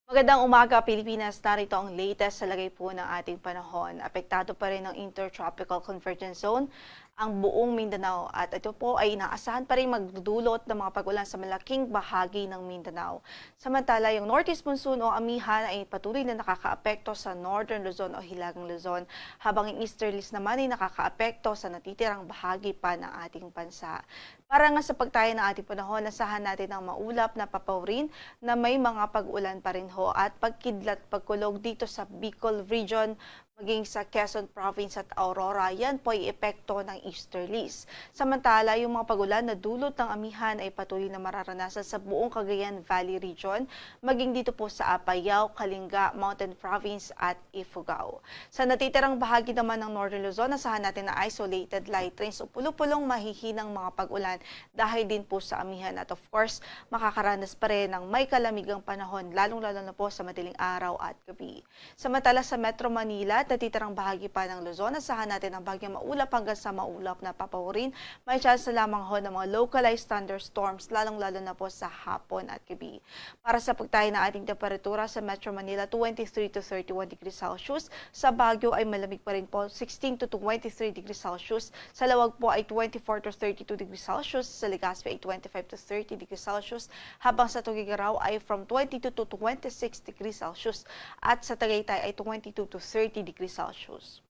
Magandang umaga, Pilipinas. Narito ang latest sa lagay po ng ating panahon. Apektado pa rin ng Intertropical Convergence Zone ang buong Mindanao at ito po ay inaasahan pa rin magdudulot ng mga pag-ulan sa malaking bahagi ng Mindanao. Samantala, yung Northeast Monsoon o amihan ay patuloy na nakakaapekto sa Northern Luzon o Hilagang Luzon, habang yung Easterlies naman ay nakakaapekto sa natitirang bahagi pa ng ating bansa. Para nga sa pagtaya ng ating panahon, asahan natin ang maulap na papawrin na may mga pag-ulan pa rin at pagkidlat pagkulog dito sa Bicol Region, maging sa Quezon Province at Aurora. Yan po ay epekto ng easterlies. Samantala, yung mga pagulan na dulot ng amihan ay patuloy na mararanasan sa buong Cagayan Valley Region, maging dito po sa Apayao, Kalinga, Mountain Province at Ifugao. Sa natitirang bahagi naman ng Northern Luzon, asahan natin na isolated light rains o pulupulong mahihinang mga pag-ulan dahil din po sa amihan. At of course, makakaranas pa rin ng may kalamigang panahon, lalong-lalo na po sa madaling araw at gabi. Samantala sa Metro Manila, natitirang bahagi pa ng Luzon, asahan natin ang bagyang maulap hanggang sa maulap na papawrin. May chance lamang ho ng mga localized thunderstorms, lalong-lalo na po sa hapon at gabi. Para sa pagtayo ng ating temperatura sa Metro Manila, 23 to 31 degrees Celsius. Sa Baguio ay malamig pa rin po, 16 to 23 degrees Celsius. Sa Lawag po ay 24 to 32 degrees Celsius. Sa Legazpi ay 25 to 30 degrees Celsius. Habang sa Tuguegarao ay from 22 to 26 degrees Celsius. At sa Tagaytay ay 22 to 30 degrees Celsius.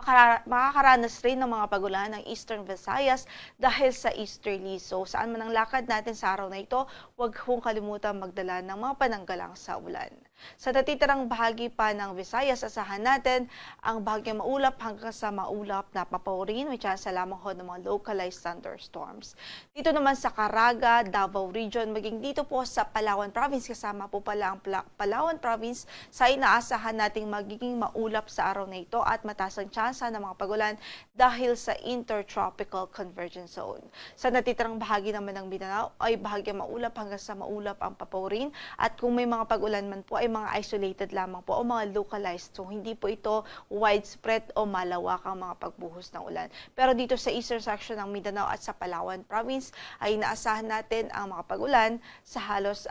Makakaranas rin ng mga pagulan ng Eastern Visayas dahil sa easterly. So saan man ang lakad natin sa araw na ito, huwag kong kalimutan magdala ng mga pananggalang sa ulan. Sa natitirang bahagi pa ng Visayas, asahan natin ang bagyang maulap hanggang sa maulap na papawrin. May chance lamang ho ng mga localized thunderstorms. Dito naman sa Caraga, Davao Region, maging dito po sa Palawan Province, kasama po pala ang Palawan Province, sa inaasahan nating magiging maulap sa araw na ito at mataas ang chance ng mga pagulan dahil sa Intertropical Convergence Zone. Sa natitirang bahagi naman ng Mindanao ay bahagyang maulap hanggang sa maulap ang papawrin, at kung may mga pagulan man po ay mga isolated lamang po o mga localized. So hindi po ito widespread o malawakang mga pagbuhos ng ulan. Pero dito sa eastern section ng Mindanao at sa Palawan Province ay inaasahan natin ang mga pagulan sa halos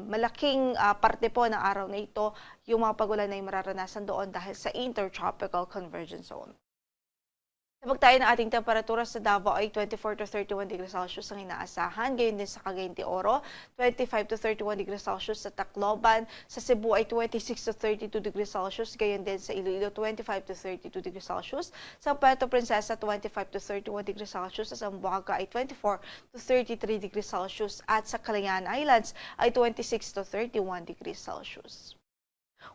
malaking parte po ng araw na ito. Yung mga pagulan ay mararanasan doon dahil sa Intertropical Convergence Zone. Sa pagtayo ng ating temperatura sa Davao ay 24 to 31 degrees Celsius ang inaasahan. Gayon din sa Cagayan de Oro, 25 to 31 degrees Celsius. Sa Tacloban, sa Cebu ay 26 to 32 degrees Celsius. Gayon din sa Iloilo, 25 to 32 degrees Celsius. Sa Puerto Princesa, 25 to 31 degrees Celsius. Sa Zamboanga ay 24 to 33 degrees Celsius. At sa Calayan Islands ay 26 to 31 degrees Celsius.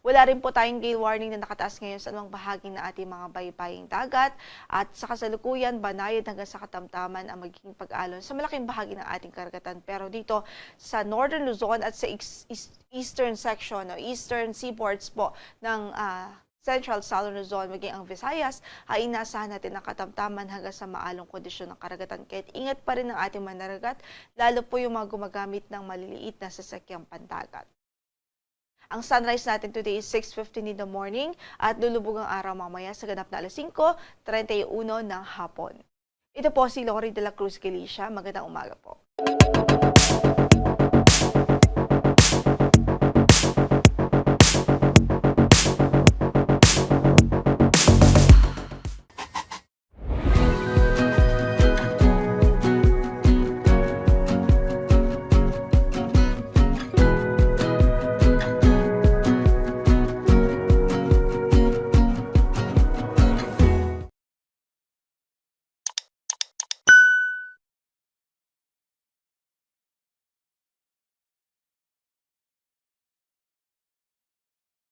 Wala rin po tayong gale warning na nakataas ngayon sa anumang bahagi ng ating mga baybaying dagat, at sa kasalukuyan, banayad hanggang sa katamtaman ang magiging pag-alon sa malaking bahagi ng ating karagatan. Pero dito sa Northern Luzon at sa eastern section o eastern seaboards po ng Central Southern Luzon, maging ang Visayas, ay inaasahan natin ang katamtaman hanggang sa maalong kondisyon ng karagatan. Kahit ingat pa rin ang ating manaragat, lalo po yung mga gumagamit ng maliliit na sasakyang pandagat. Ang sunrise natin today is 6:15 in the morning at lulubog ang araw mamaya sa ganap na alas 5:31 ng hapon. Ito po si Lori de la Cruz Galicia. Magandang umaga po.